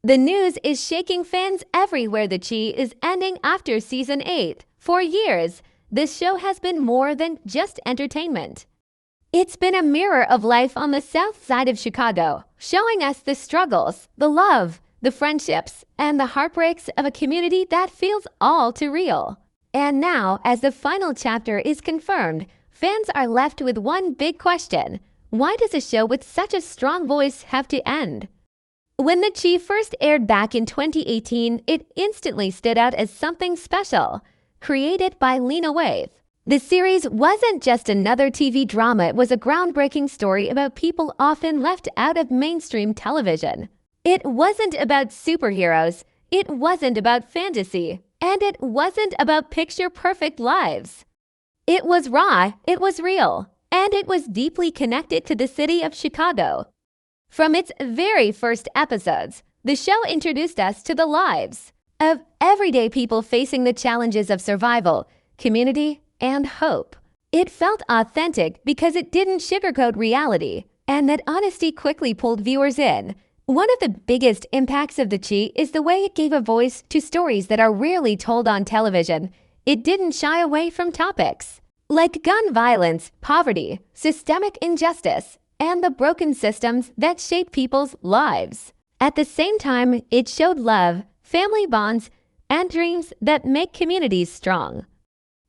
The news is shaking fans everywhere. The Chi is ending after season 8. For years, this show has been more than just entertainment. It's been a mirror of life on the south side of Chicago, showing us the struggles, the love, the friendships, and the heartbreaks of a community that feels all too real. And now, as the final chapter is confirmed, fans are left with one big question. Why does a show with such a strong voice have to end? When The Chi first aired back in 2018, it instantly stood out as something special. Created by Lena Waithe, the series wasn't just another TV drama, it was a groundbreaking story about people often left out of mainstream television. It wasn't about superheroes, it wasn't about fantasy, and it wasn't about picture-perfect lives. It was raw, it was real, and it was deeply connected to the city of Chicago. From its very first episodes, the show introduced us to the lives of everyday people facing the challenges of survival, community, and hope. It felt authentic because it didn't sugarcoat reality, and that honesty quickly pulled viewers in. One of the biggest impacts of The Chi is the way it gave a voice to stories that are rarely told on television. It didn't shy away from topics like gun violence, poverty, systemic injustice, and the broken systems that shape people's lives. At the same time, it showed love, family bonds, and dreams that make communities strong.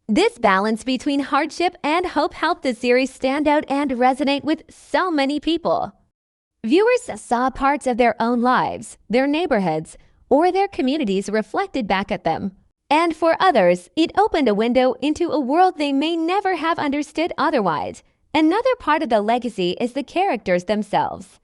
This balance between hardship and hope helped the series stand out and resonate with so many people. Viewers saw parts of their own lives, their neighborhoods, or their communities reflected back at them. And for others, it opened a window into a world they may never have understood otherwise. Another part of the legacy is the characters themselves.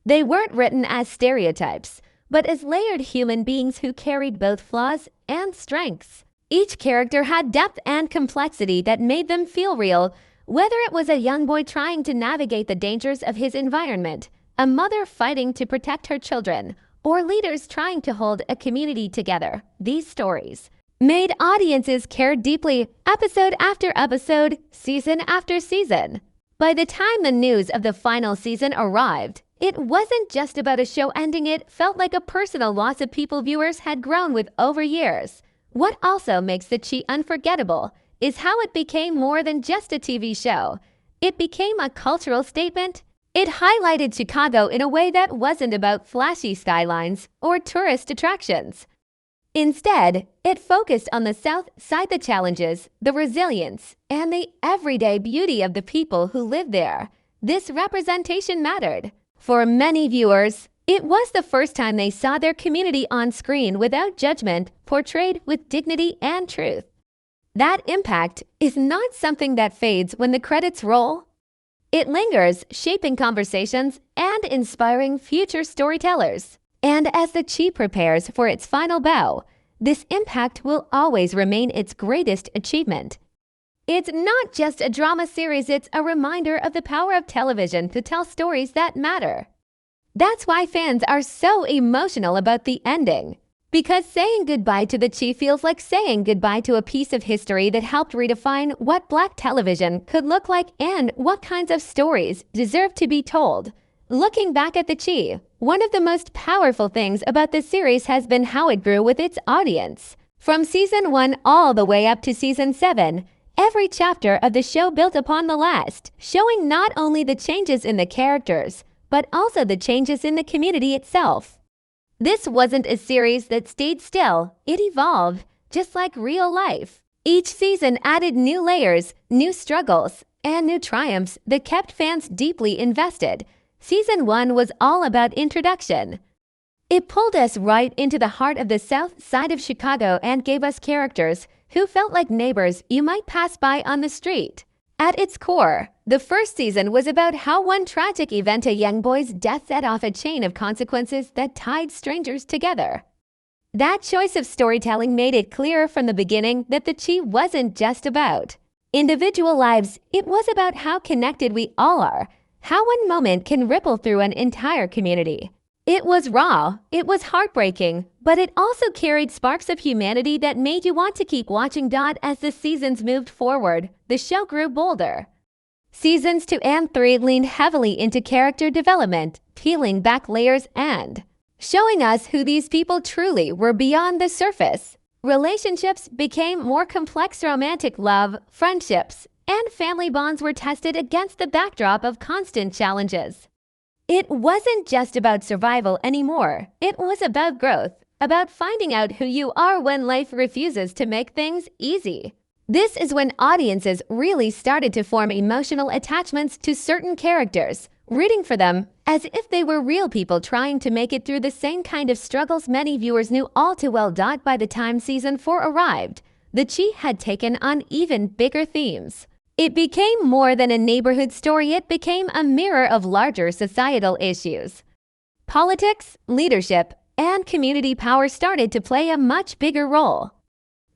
They weren't written as stereotypes, but as layered human beings who carried both flaws and strengths. Each character had depth and complexity that made them feel real, whether it was a young boy trying to navigate the dangers of his environment, a mother fighting to protect her children, or leaders trying to hold a community together. These stories made audiences care deeply, episode after episode, season after season. By the time the news of the final season arrived, it wasn't just about a show ending, it felt like a personal loss of people viewers had grown with over years. What also makes The Chi unforgettable is how it became more than just a TV show. It became a cultural statement. It highlighted Chicago in a way that wasn't about flashy skylines or tourist attractions. Instead, it focused on the South Side, the challenges, the resilience, and the everyday beauty of the people who lived there. This representation mattered. For many viewers, it was the first time they saw their community on screen without judgment, portrayed with dignity and truth. That impact is not something that fades when the credits roll. It lingers, shaping conversations and inspiring future storytellers. And as The Chi prepares for its final bow, this impact will always remain its greatest achievement. It's not just a drama series, it's a reminder of the power of television to tell stories that matter. That's why fans are so emotional about the ending. Because saying goodbye to The Chi feels like saying goodbye to a piece of history that helped redefine what Black television could look like and what kinds of stories deserve to be told. Looking back at The Chi, one of the most powerful things about this series has been how it grew with its audience. From season 1 all the way up to season 7, every chapter of the show built upon the last, showing not only the changes in the characters, but also the changes in the community itself. This wasn't a series that stayed still, it evolved, just like real life. Each season added new layers, new struggles, and new triumphs that kept fans deeply invested. Season 1 was all about introduction. It pulled us right into the heart of the South Side of Chicago and gave us characters who felt like neighbors you might pass by on the street. At its core, the first season was about how one tragic event, a young boy's death, set off a chain of consequences that tied strangers together. That choice of storytelling made it clear from the beginning that The Chi wasn't just about individual lives, it was about how connected we all are, how one moment can ripple through an entire community. It was raw, it was heartbreaking, but it also carried sparks of humanity that made you want to keep watching. As the seasons moved forward, the show grew bolder. Seasons 2 and 3 leaned heavily into character development, peeling back layers and showing us who these people truly were beyond the surface. Relationships became more complex. Romantic love, friendships, and family bonds were tested against the backdrop of constant challenges. It wasn't just about survival anymore. It was about growth, about finding out who you are when life refuses to make things easy. This is when audiences really started to form emotional attachments to certain characters, rooting for them as if they were real people trying to make it through the same kind of struggles many viewers knew all too well. By the time season 4 arrived, the Chi had taken on even bigger themes. It became more than a neighborhood story. It became a mirror of larger societal issues. Politics, leadership, and community power started to play a much bigger role.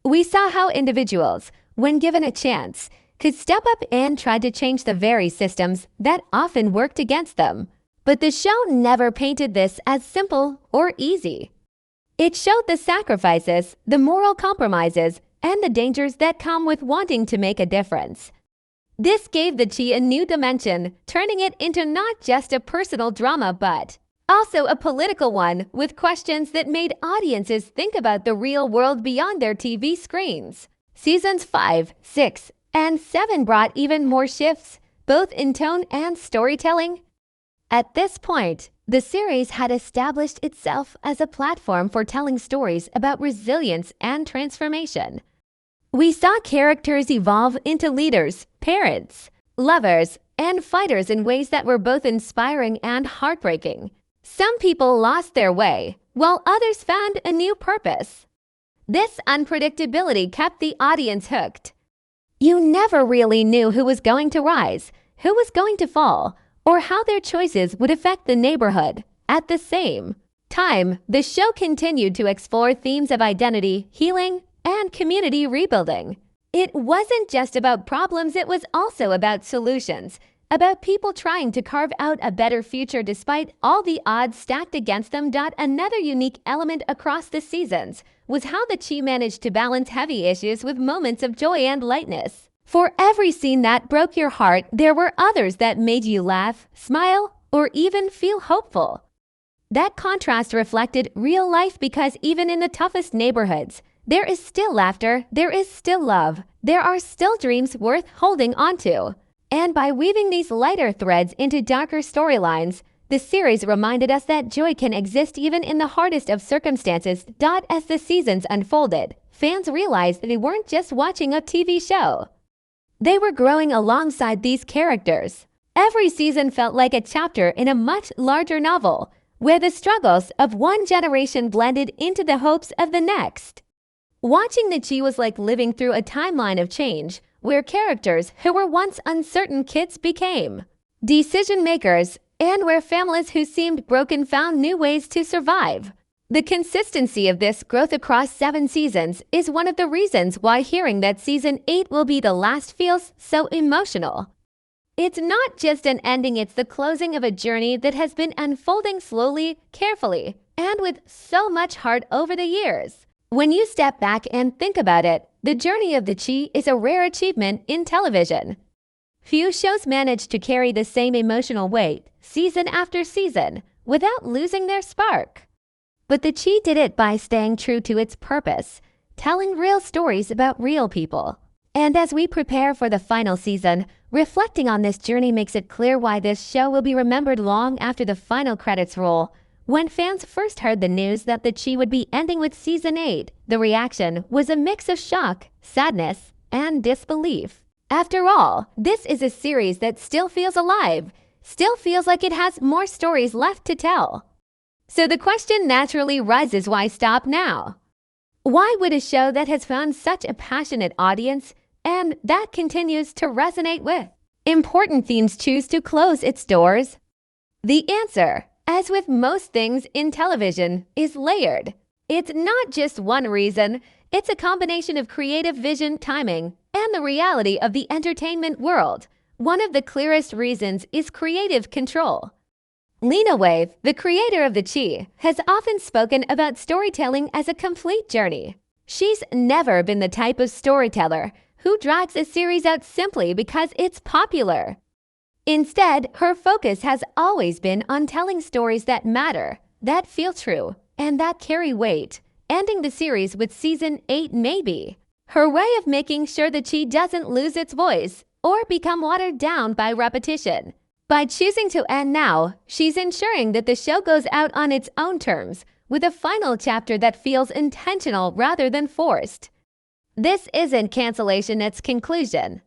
We saw how individuals, when given a chance, could step up and try to change the very systems that often worked against them. But the show never painted this as simple or easy. It showed the sacrifices, the moral compromises, and the dangers that come with wanting to make a difference. This gave the Chi a new dimension, turning it into not just a personal drama but also a political one with questions that made audiences think about the real world beyond their TV screens. Seasons 5, 6, and 7 brought even more shifts, both in tone and storytelling. At this point, the series had established itself as a platform for telling stories about resilience and transformation. We saw characters evolve into leaders, parents, lovers, and fighters in ways that were both inspiring and heartbreaking. Some people lost their way, while others found a new purpose. This unpredictability kept the audience hooked. You never really knew who was going to rise, who was going to fall, or how their choices would affect the neighborhood. At the same time, the show continued to explore themes of identity, healing, and community rebuilding. It wasn't just about problems, it was also about solutions, about people trying to carve out a better future despite all the odds stacked against them. Another unique element across the seasons was how the Chi managed to balance heavy issues with moments of joy and lightness. For every scene that broke your heart, there were others that made you laugh, smile, or even feel hopeful. That contrast reflected real life because even in the toughest neighborhoods, there is still laughter, there is still love, there are still dreams worth holding onto. And by weaving these lighter threads into darker storylines, the series reminded us that joy can exist even in the hardest of circumstances. As the seasons unfolded, fans realized that they weren't just watching a TV show. They were growing alongside these characters. Every season felt like a chapter in a much larger novel, where the struggles of one generation blended into the hopes of the next. Watching the Chi was like living through a timeline of change, where characters who were once uncertain kids became decision makers, and where families who seemed broken found new ways to survive. The consistency of this growth across 7 seasons is one of the reasons why hearing that season 8 will be the last feels so emotional. It's not just an ending, it's the closing of a journey that has been unfolding slowly, carefully, and with so much heart over the years. When you step back and think about it, the journey of the Chi is a rare achievement in television. Few shows manage to carry the same emotional weight, season after season, without losing their spark. But the Chi did it by staying true to its purpose, telling real stories about real people. And as we prepare for the final season, reflecting on this journey makes it clear why this show will be remembered long after the final credits roll. When fans first heard the news that the Chi would be ending with season 8, the reaction was a mix of shock, sadness, and disbelief. After all, this is a series that still feels alive, still feels like it has more stories left to tell. So the question naturally rises, why stop now? Why would a show that has found such a passionate audience and that continues to resonate with important themes choose to close its doors? The answer, as with most things in television, is layered. It's not just one reason, it's a combination of creative vision, timing, and the reality of the entertainment world. One of the clearest reasons is creative control. Lena Waithe, the creator of the Chi, has often spoken about storytelling as a complete journey. She's never been the type of storyteller who drags a series out simply because it's popular. Instead, her focus has always been on telling stories that matter, that feel true and that carry weight. Ending the series with season 8 may be her way of making sure that she doesn't lose its voice or become watered down by repetition. By choosing to end now, she's ensuring that the show goes out on its own terms, with a final chapter that feels intentional rather than forced. This isn't cancellation, it's conclusion.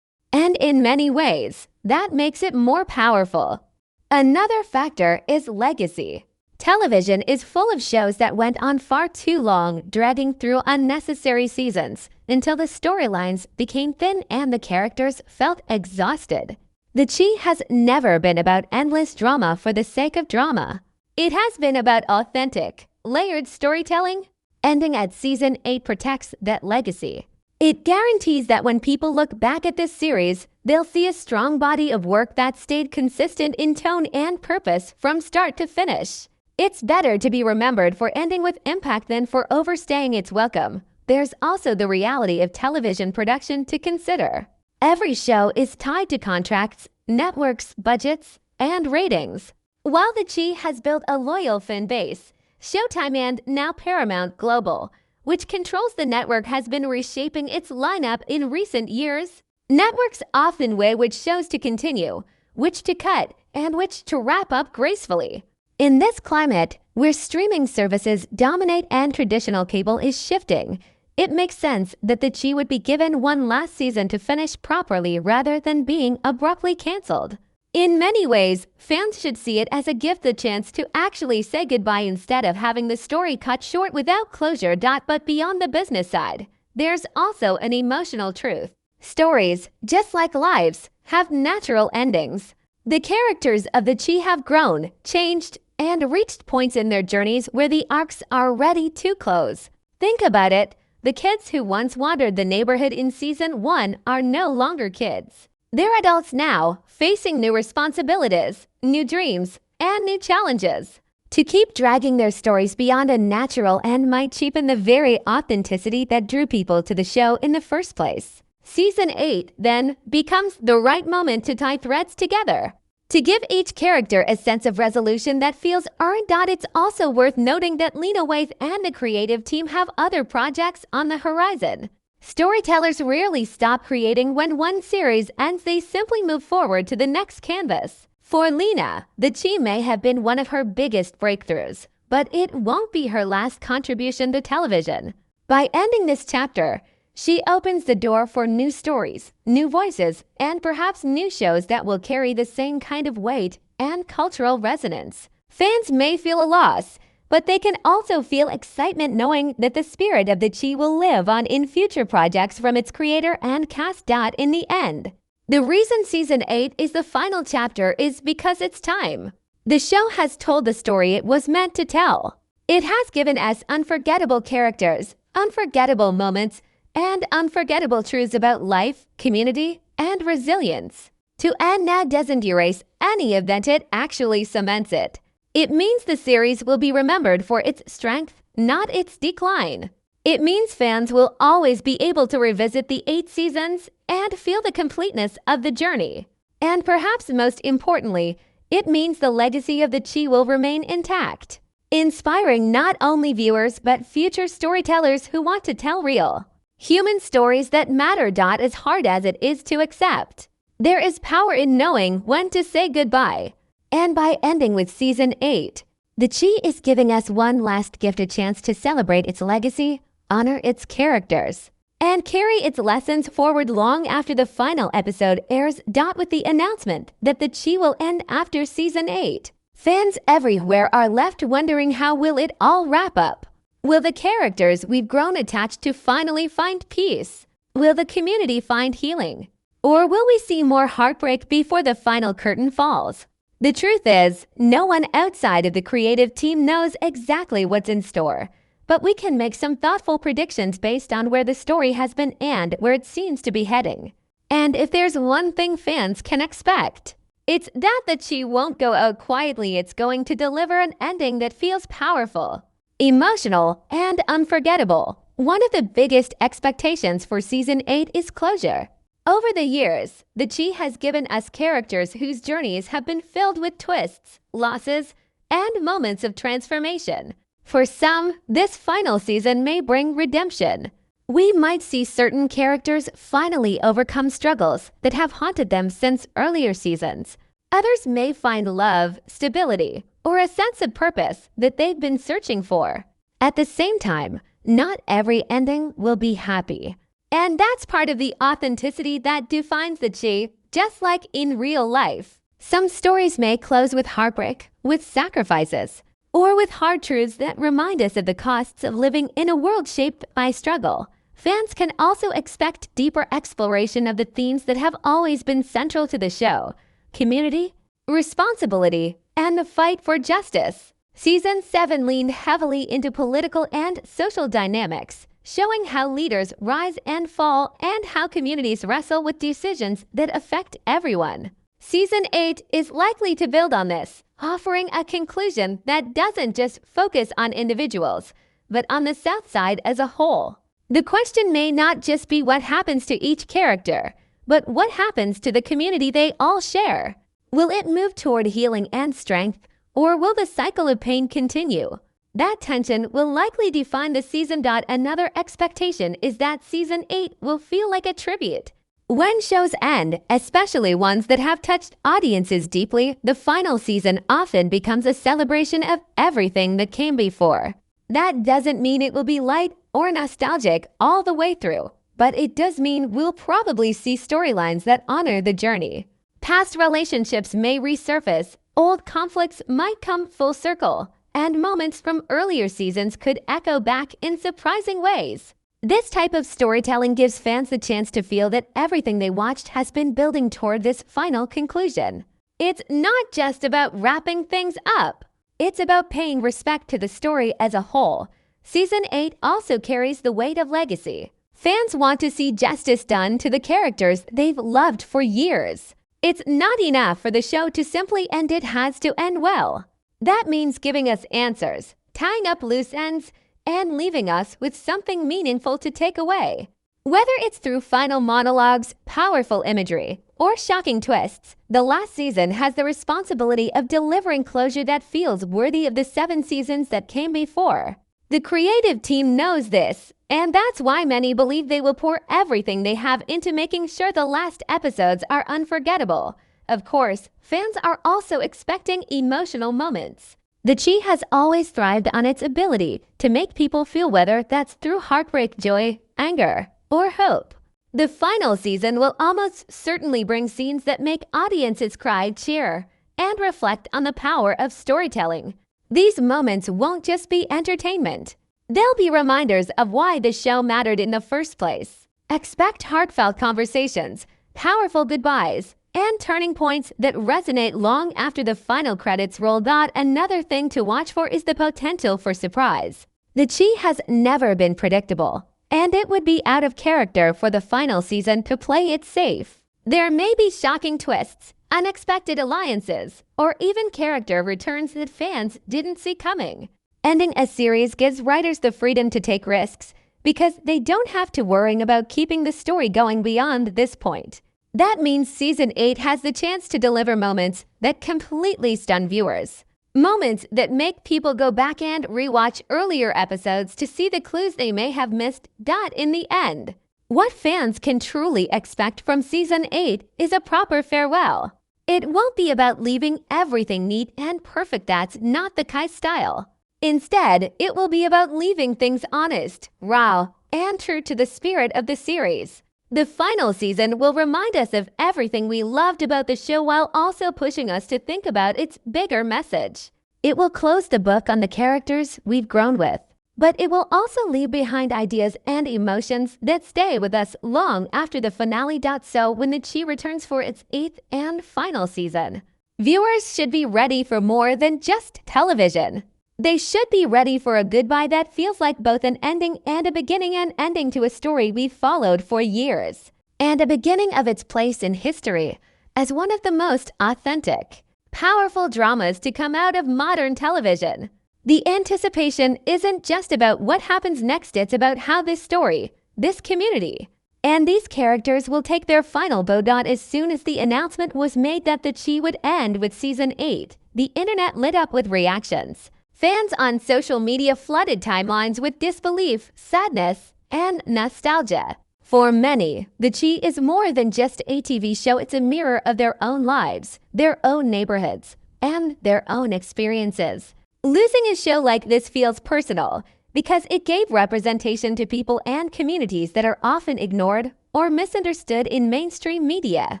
And in many ways, that makes it more powerful. Another factor is legacy. Television is full of shows that went on far too long, dragging through unnecessary seasons until the storylines became thin and the characters felt exhausted. The Chi has never been about endless drama for the sake of drama. It has been about authentic, layered storytelling. Ending at season 8 protects that legacy. It guarantees that when people look back at this series, they'll see a strong body of work that stayed consistent in tone and purpose from start to finish. It's better to be remembered for ending with impact than for overstaying its welcome. There's also the reality of television production to consider. Every show is tied to contracts, networks, budgets, and ratings. While the Chi has built a loyal fan base, Showtime and now Paramount Global, which controls the network, has been reshaping its lineup in recent years. Networks often weigh which shows to continue, which to cut, and which to wrap up gracefully. In this climate, where streaming services dominate and traditional cable is shifting, it makes sense that the Chi would be given one last season to finish properly rather than being abruptly canceled. In many ways, fans should see it as a gift, the chance to actually say goodbye instead of having the story cut short without closure. But beyond the business side, there's also an emotional truth. Stories, just like lives, have natural endings. The characters of the Chi have grown, changed, and reached points in their journeys where the arcs are ready to close. Think about it. The kids who once wandered the neighborhood in season 1 are no longer kids. They're adults now, facing new responsibilities, new dreams, and new challenges. To keep dragging their stories beyond a natural end might cheapen the very authenticity that drew people to the show in the first place. Season 8, then, becomes the right moment to tie threads together. To give each character a sense of resolution that feels earned. It's also worth noting that Lena Waithe and the creative team have other projects on the horizon. Storytellers rarely stop creating when one series ends, they simply move forward to the next canvas. For Lena, the Chi may have been one of her biggest breakthroughs, but it won't be her last contribution to television. By ending this chapter, she opens the door for new stories, new voices, and perhaps new shows that will carry the same kind of weight and cultural resonance. Fans may feel a loss, but they can also feel excitement knowing that the spirit of the Chi will live on in future projects from its creator and cast. In the end, the reason season 8 is the final chapter is because it's time. The show has told the story it was meant to tell. It has given us unforgettable characters, unforgettable moments, and unforgettable truths about life, community, and resilience. To end now doesn't erase any event, it actually cements it. It means the series will be remembered for its strength, not its decline. It means fans will always be able to revisit the 8 seasons and feel the completeness of the journey. And perhaps most importantly, it means the legacy of the Chi will remain intact, inspiring not only viewers but future storytellers who want to tell real, human stories that matter. As hard as it is to accept, there is power in knowing when to say goodbye. And by ending with season 8, the Chi is giving us one last gift, a chance to celebrate its legacy, honor its characters, and carry its lessons forward long after the final episode airs. With the announcement that the Chi will end after season 8, fans everywhere are left wondering, how will it all wrap up? Will the characters we've grown attached to finally find peace? Will the community find healing? Or will we see more heartbreak before the final curtain falls? The truth is, no one outside of the creative team knows exactly what's in store, but we can make some thoughtful predictions based on where the story has been and where it seems to be heading. And if there's one thing fans can expect, it's that the Chi won't go out quietly. It's going to deliver an ending that feels powerful, emotional, and unforgettable. One of the biggest expectations for season 8 is closure. Over the years, the Chi has given us characters whose journeys have been filled with twists, losses, and moments of transformation. For some, this final season may bring redemption. We might see certain characters finally overcome struggles that have haunted them since earlier seasons. Others may find love, stability, or a sense of purpose that they've been searching for. At the same time, not every ending will be happy. And that's part of the authenticity that defines the Chi, just like in real life. Some stories may close with heartbreak, with sacrifices, or with hard truths that remind us of the costs of living in a world shaped by struggle. Fans can also expect deeper exploration of the themes that have always been central to the show: community, responsibility, and the fight for justice. Season 7 leaned heavily into political and social dynamics, showing how leaders rise and fall and how communities wrestle with decisions that affect everyone. Season 8 is likely to build on this, offering a conclusion that doesn't just focus on individuals, but on the South Side as a whole. The question may not just be what happens to each character, but what happens to the community they all share. Will it move toward healing and strength, or will the cycle of pain continue? That tension will likely define the season. Another expectation is that Season 8 will feel like a tribute. When shows end, especially ones that have touched audiences deeply, the final season often becomes a celebration of everything that came before. That doesn't mean it will be light or nostalgic all the way through, but it does mean we'll probably see storylines that honor the journey. Past relationships may resurface, old conflicts might come full circle, and moments from earlier seasons could echo back in surprising ways. This type of storytelling gives fans the chance to feel that everything they watched has been building toward this final conclusion. It's not just about wrapping things up. It's about paying respect to the story as a whole. Season 8 also carries the weight of legacy. Fans want to see justice done to the characters they've loved for years. It's not enough for the show to simply end. It has to end well. That means giving us answers, tying up loose ends, and leaving us with something meaningful to take away. Whether it's through final monologues, powerful imagery, or shocking twists, the last season has the responsibility of delivering closure that feels worthy of the 7 seasons that came before. The creative team knows this, and that's why many believe they will pour everything they have into making sure the last episodes are unforgettable. Of course, fans are also expecting emotional moments. The Chi has always thrived on its ability to make people feel, whether that's through heartbreak, joy, anger, or hope. The final season will almost certainly bring scenes that make audiences cry, cheer, and reflect on the power of storytelling. These moments won't just be entertainment. They'll be reminders of why the show mattered in the first place. Expect heartfelt conversations, powerful goodbyes, and turning points that resonate long after the final credits roll. Another thing to watch for is the potential for surprise. The Chi has never been predictable, and it would be out of character for the final season to play it safe. There may be shocking twists, unexpected alliances, or even character returns that fans didn't see coming. Ending a series gives writers the freedom to take risks because they don't have to worry about keeping the story going beyond this point. That means Season 8 has the chance to deliver moments that completely stun viewers. Moments that make people go back and rewatch earlier episodes to see the clues they may have missed. In the end, what fans can truly expect from Season 8 is a proper farewell. It won't be about leaving everything neat and perfect. That's not the Kai style. Instead, it will be about leaving things honest, raw, and true to the spirit of the series. The final season will remind us of everything we loved about the show while also pushing us to think about its bigger message. It will close the book on the characters we've grown with, but it will also leave behind ideas and emotions that stay with us long after the finale. So when the Chi returns for its 8th and final season, viewers should be ready for more than just television. They should be ready for a goodbye that feels like both an ending and a beginning, an ending to a story we've followed for years, and a beginning of its place in history as one of the most authentic, powerful dramas to come out of modern television. The anticipation isn't just about what happens next, it's about how this story, this community, and these characters will take their final bow. As soon as the announcement was made that the Chi would end with Season 8, the internet lit up with reactions. Fans on social media flooded timelines with disbelief, sadness, and nostalgia. For many, The Chi is more than just a TV show. It's a mirror of their own lives, their own neighborhoods, and their own experiences. Losing a show like this feels personal because it gave representation to people and communities that are often ignored or misunderstood in mainstream media.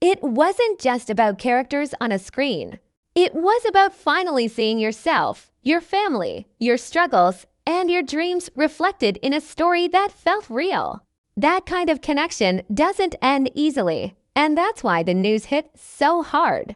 It wasn't just about characters on a screen. It was about finally seeing yourself, your family, your struggles, and your dreams reflected in a story that felt real. That kind of connection doesn't end easily, and that's why the news hit so hard.